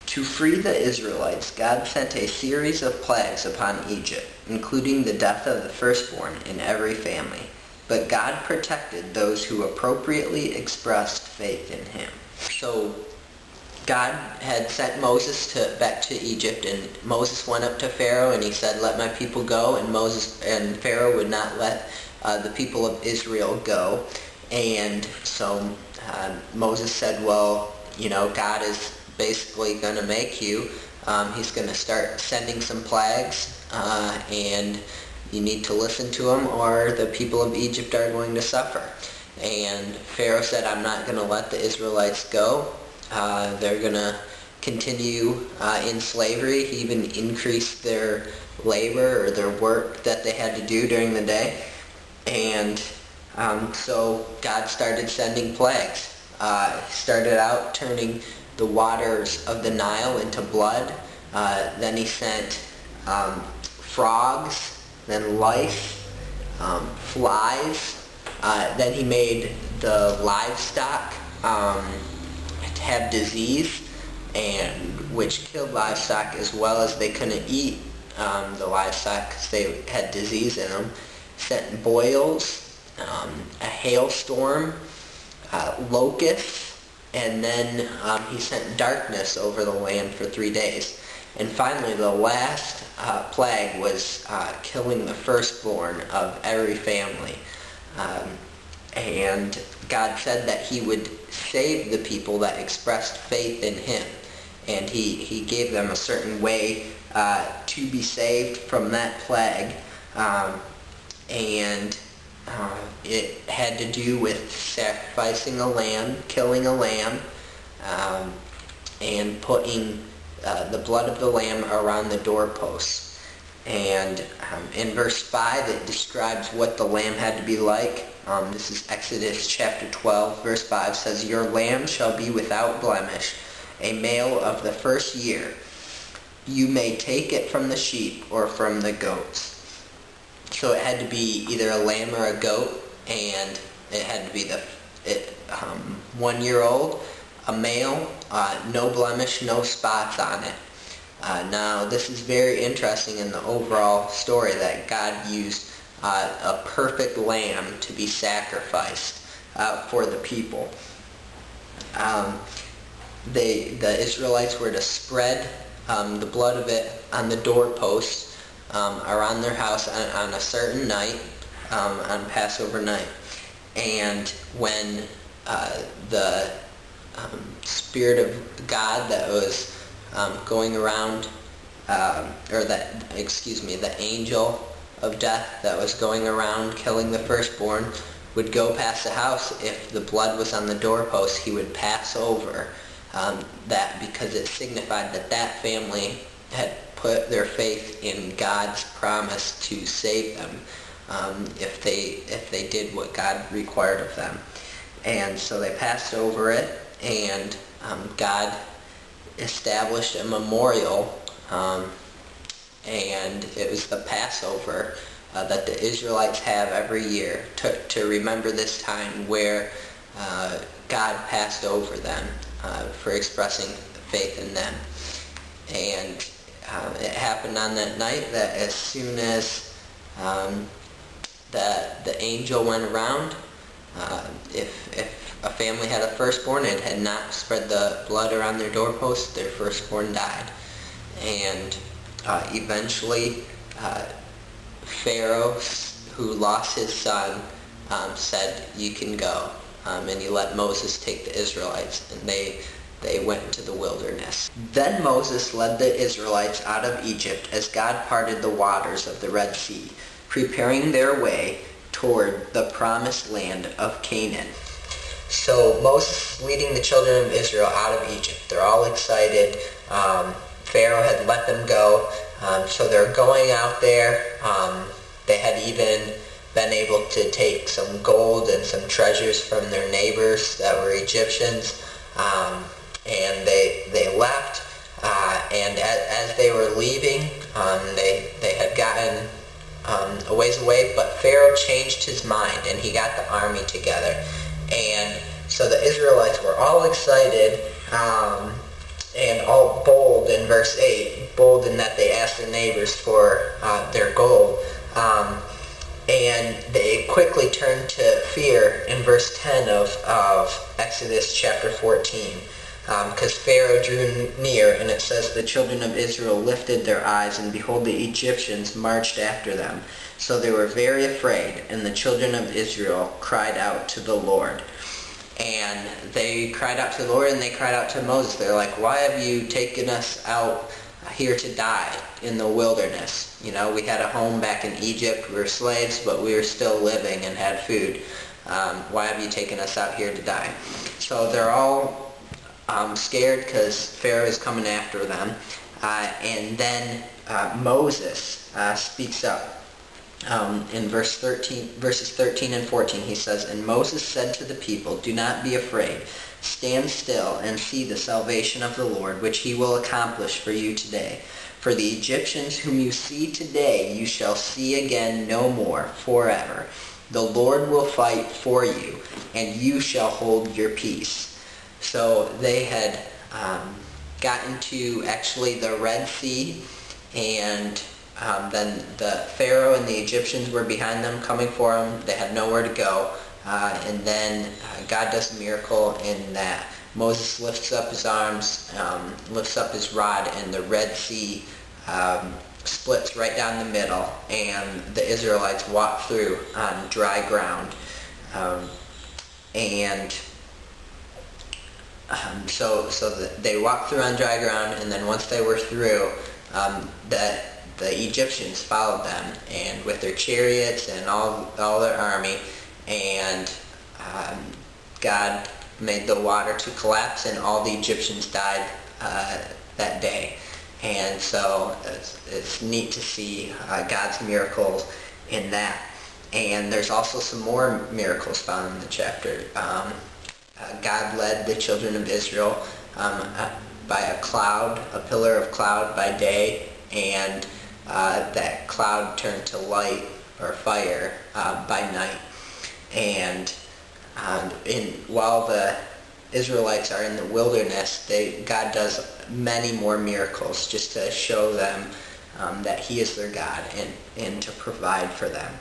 To free the Israelites, God sent a series of plagues upon Egypt, including the death of the firstborn in every family. But God protected those who appropriately expressed faith in him. So God had sent Moses back to Egypt, and Moses went up to Pharaoh and he said, "Let my people go," and Pharaoh would not let the people of Israel go. And so Moses said, "Well, God is basically going to make you. He's going to start sending some plagues, and you need to listen to him or the people of Egypt are going to suffer." And Pharaoh said, "I'm not going to let the Israelites go. They're going to continue in slavery." He even increased their labor or their work that they had to do during the day. And so God started sending plagues. He started out turning the waters of the Nile into blood. Then he sent frogs, then lice, flies. Then he made the livestock have disease, and which killed livestock as well as they couldn't eat the livestock because they had disease in them. Sent boils, a hailstorm, locusts, and then he sent darkness over the land for 3 days. And finally, the last plague was killing the firstborn of every family. And God said that he would save the people that expressed faith in him. And he gave them a certain way to be saved from that plague. And it had to do with sacrificing a lamb, killing a lamb, and putting the blood of the lamb around the doorposts. And in verse 5 it describes what the lamb had to be like. This is Exodus chapter 12, verse 5 says, "Your lamb shall be without blemish, a male of the first year. You may take it from the sheep or from the goats." So it had to be either a lamb or a goat, and it had to be 1 year old, a male, no blemish, no spots on it. Now this is very interesting in the overall story that God used a perfect lamb to be sacrificed for the people. The Israelites were to spread the blood of it on the doorposts around their house on a certain night, on Passover night. And when the Spirit of God that was going around, the angel of death that was going around killing the firstborn would go past the house, if the blood was on the doorpost, he would pass over that, because it signified that that family had put their faith in God's promise to save them if they did what God required of them. And so they passed over it, and God established a memorial, and it was the Passover that the Israelites have every year to remember this time where God passed over them for expressing faith in them. And it happened on that night that as soon as the angel went around, if a family had a firstborn and had not spread the blood around their doorpost, their firstborn died. And eventually Pharaoh, who lost his son, said, "You can go." And he let Moses take the Israelites, and they went into the wilderness. Then Moses led the Israelites out of Egypt as God parted the waters of the Red Sea, preparing their way toward the promised land of Canaan. So Moses leading the children of Israel out of Egypt. They're all excited. Pharaoh had let them go. So they're going out there. They had even been able to take some gold and some treasures from their neighbors that were Egyptians. And they left, and as they were leaving, they had gotten a ways away, but Pharaoh changed his mind, and he got the army together. And so the Israelites were all excited, and all bold in verse 8, bold in that they asked their neighbors for their gold. And they quickly turned to fear in verse 10 of Exodus chapter 14. Because Pharaoh drew near, and it says, the children of Israel lifted their eyes, and behold, the Egyptians marched after them. So they were very afraid, and the children of Israel cried out to the Lord. And they cried out to the Lord, and they cried out to Moses. They're like, why have you taken us out here to die in the wilderness? You know, we had a home back in Egypt. We were slaves, but we were still living and had food. Why have you taken us out here to die? So they're all scared because Pharaoh is coming after them. And then Moses speaks up. In verses 13 and 14, he says, and Moses said to the people, do not be afraid. Stand still and see the salvation of the Lord, which he will accomplish for you today. For the Egyptians whom you see today, you shall see again no more forever. The Lord will fight for you, and you shall hold your peace. So they had gotten to actually the Red Sea, and then the Pharaoh and the Egyptians were behind them, coming for them. They had nowhere to go. And then God does a miracle in that Moses lifts up his arms, lifts up his rod, and the Red Sea splits right down the middle, and the Israelites walk through on dry ground. So they walked through on dry ground, and then once they were through, the Egyptians followed them, and with their chariots and all their army, and God made the water to collapse, and all the Egyptians died that day. And so it's neat to see God's miracles in that. And there's also some more miracles found in the chapter. God led the children of Israel by a cloud, a pillar of cloud by day, and that cloud turned to light or fire by night. And while the Israelites are in the wilderness, God does many more miracles just to show them that he is their God and to provide for them.